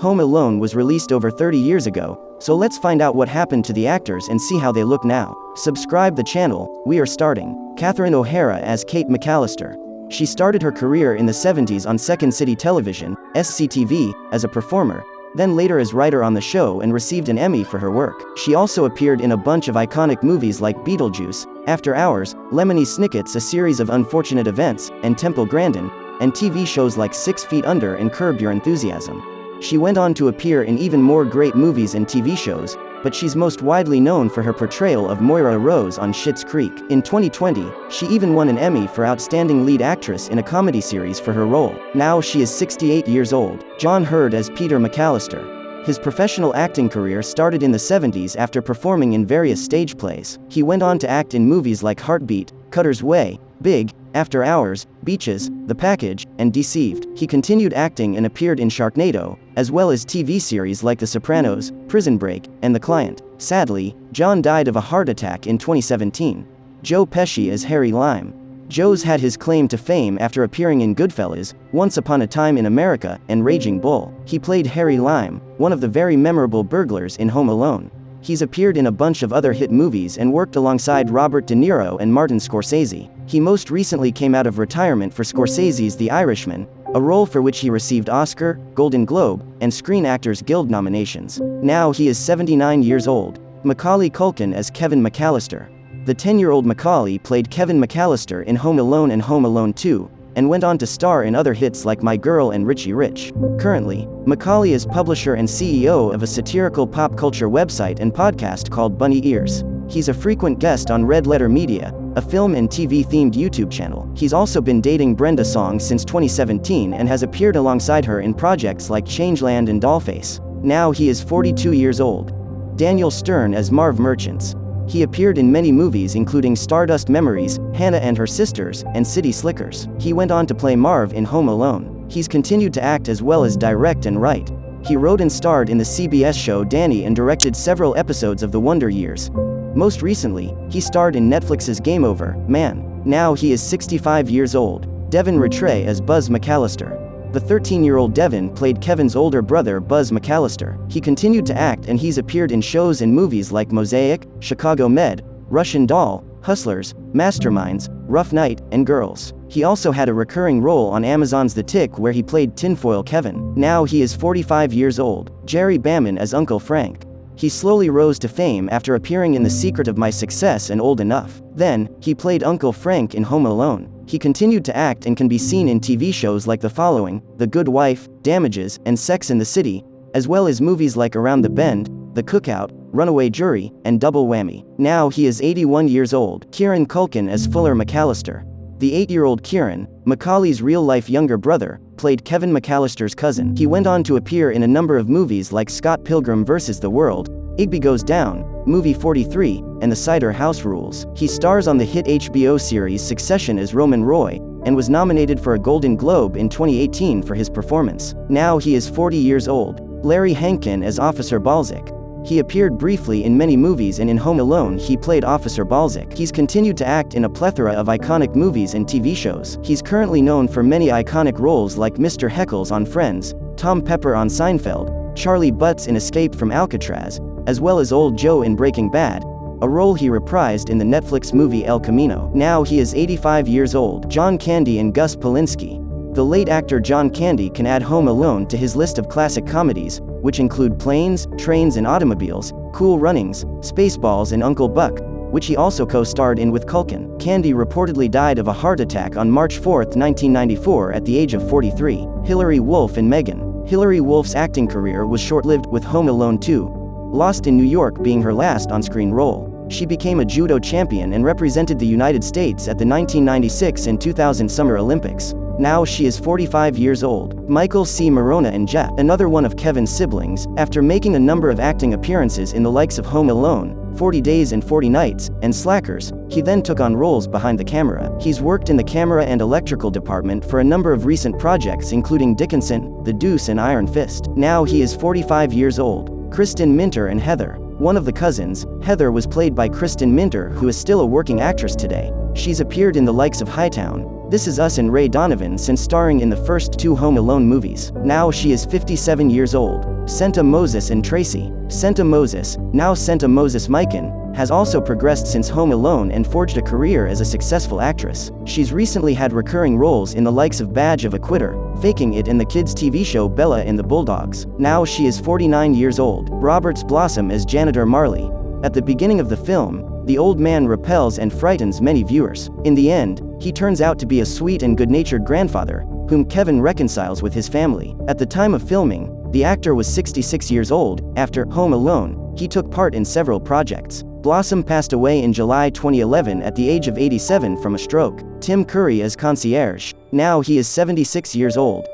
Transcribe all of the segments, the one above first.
Home Alone was released over 30 years ago, so let's find out what happened to the actors and see how they look now. Subscribe the channel, we are starting. Catherine O'Hara as Kate McCallister. She started her career in the 70s on Second City Television, SCTV, as a performer, then later as writer on the show and received an Emmy for her work. She also appeared in a bunch of iconic movies like Beetlejuice, After Hours, Lemony Snicket's A Series of Unfortunate Events, and Temple Grandin, and TV shows like 6 Feet Under and Curb Your Enthusiasm. She went on to appear in even more great movies and TV shows, but she's most widely known for her portrayal of Moira Rose on Schitt's Creek. In 2020, she even won an Emmy for Outstanding Lead Actress in a Comedy Series for her role. Now she is 68 years old. John Hurd as Peter McCallister. His professional acting career started in the 70s after performing in various stage plays. He went on to act in movies like Heartbeat, Cutter's Way, Big, After Hours, Beaches, The Package, and Deceived. He continued acting and appeared in Sharknado, as well as TV series like The Sopranos, Prison Break, and The Client. Sadly, John died of a heart attack in 2017. Joe Pesci as Harry Lime. Joe's had his claim to fame after appearing in Goodfellas, Once Upon a Time in America, and Raging Bull. He played Harry Lime, one of the very memorable burglars in Home Alone. He's appeared in a bunch of other hit movies and worked alongside Robert De Niro and Martin Scorsese. He most recently came out of retirement for Scorsese's The Irishman, a role for which he received Oscar, Golden Globe, and Screen Actors Guild nominations. Now he is 79 years old. Macaulay Culkin as Kevin McCallister. The 10-year-old Macaulay played Kevin McCallister in Home Alone and Home Alone 2, and went on to star in other hits like My Girl and Richie Rich. Currently, Macaulay is publisher and CEO of a satirical pop culture website and podcast called Bunny Ears. He's a frequent guest on Red Letter Media, a film and TV-themed YouTube channel. He's also been dating Brenda Song since 2017 and has appeared alongside her in projects like Changeland and Dollface. Now he is 42 years old. Daniel Stern as Marv Merchants. He appeared in many movies including Stardust Memories, Hannah and Her Sisters, and City Slickers. He went on to play Marv in Home Alone. He's continued to act as well as direct and write. He wrote and starred in the CBS show Danny and directed several episodes of The Wonder Years. Most recently, he starred in Netflix's Game Over, Man. Now he is 65 years old. Devin Ratray as Buzz McCallister. The 13-year-old Devin played Kevin's older brother Buzz McCallister. He continued to act and he's appeared in shows and movies like Mosaic, Chicago Med, Russian Doll, Hustlers, Masterminds, Rough Night, and Girls. He also had a recurring role on Amazon's The Tick where he played Tinfoil Kevin. Now he is 45 years old. Jerry Bamman as Uncle Frank. He slowly rose to fame after appearing in The Secret of My Success and Old Enough. Then, he played Uncle Frank in Home Alone. He continued to act and can be seen in TV shows like The Following, The Good Wife, Damages, and Sex and the City, as well as movies like Around the Bend, The Cookout, Runaway Jury, and Double Whammy. Now he is 81 years old. Kieran Culkin as Fuller McCallister. The 8-year-old Kieran, Macaulay's real-life younger brother, played Kevin McCallister's cousin. He went on to appear in a number of movies like Scott Pilgrim vs. the World, Igby Goes Down, Movie 43, and The Cider House Rules. He stars on the hit HBO series Succession as Roman Roy, and was nominated for a Golden Globe in 2018 for his performance. Now he is 40 years old. Larry Hankin as Officer Balzak. He appeared briefly in many movies and in Home Alone he played Officer Balzak. He's continued to act in a plethora of iconic movies and TV shows. He's currently known for many iconic roles like Mr. Heckles on Friends, Tom Pepper on Seinfeld, Charlie Butts in Escape from Alcatraz, as well as Old Joe in Breaking Bad, a role he reprised in the Netflix movie El Camino. Now he is 85 years old. John Candy and Gus Polinski. The late actor John Candy can add Home Alone to his list of classic comedies, which include Planes, Trains and Automobiles, Cool Runnings, Spaceballs and Uncle Buck, which he also co-starred in with Culkin. Candy reportedly died of a heart attack on March 4, 1994 at the age of 43. Hilary Wolf and Megan. Hilary Wolf's acting career was short-lived, with Home Alone 2, Lost in New York being her last on-screen role. She became a judo champion and represented the United States at the 1996 and 2000 Summer Olympics. Now she is 45 years old. Michael C. Maronna and Jeff, another one of Kevin's siblings, after making a number of acting appearances in the likes of Home Alone, 40 Days and 40 Nights, and Slackers, he then took on roles behind the camera. He's worked in the camera and electrical department for a number of recent projects including Dickinson, The Deuce and Iron Fist. Now he is 45 years old. Kristin Minter and Heather. One of the cousins, Heather, was played by Kristin Minter, who is still a working actress today. She's appeared in the likes of Hightown, This Is Us and Ray Donovan since starring in the first 2 Home Alone movies. Now she is 57 years old. Senta Moses and Tracey. Senta Moses, now Senta Moses Mikan, has also progressed since Home Alone and forged a career as a successful actress. She's recently had recurring roles in the likes of Badge of a Quitter, Faking It, and the kids' TV show Bella and the Bulldogs. Now she is 49 years old. Roberts Blossom as Janitor Marley. At the beginning of the film, the old man repels and frightens many viewers. In the end, he turns out to be a sweet and good-natured grandfather, whom Kevin reconciles with his family. At the time of filming, the actor was 66 years old. After Home Alone, he took part in several projects. Blossom passed away in July 2011 at the age of 87 from a stroke. Tim Curry as concierge. Now he is 76 years old.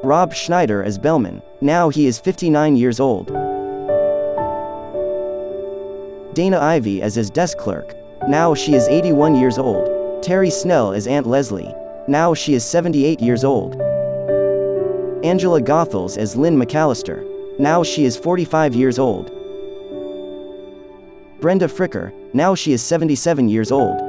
Rob Schneider as Bellman. Now he is 59 years old. Dana Ivey as his desk clerk. Now she is 81 years old. Terry Snell as Aunt Leslie. Now she is 78 years old. Angela Goethals as Lynn McCallister. Now she is 45 years old. Brenda Fricker. Now she is 77 years old.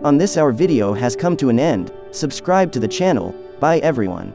On this, our video has come to an end. Subscribe to the channel. Bye everyone.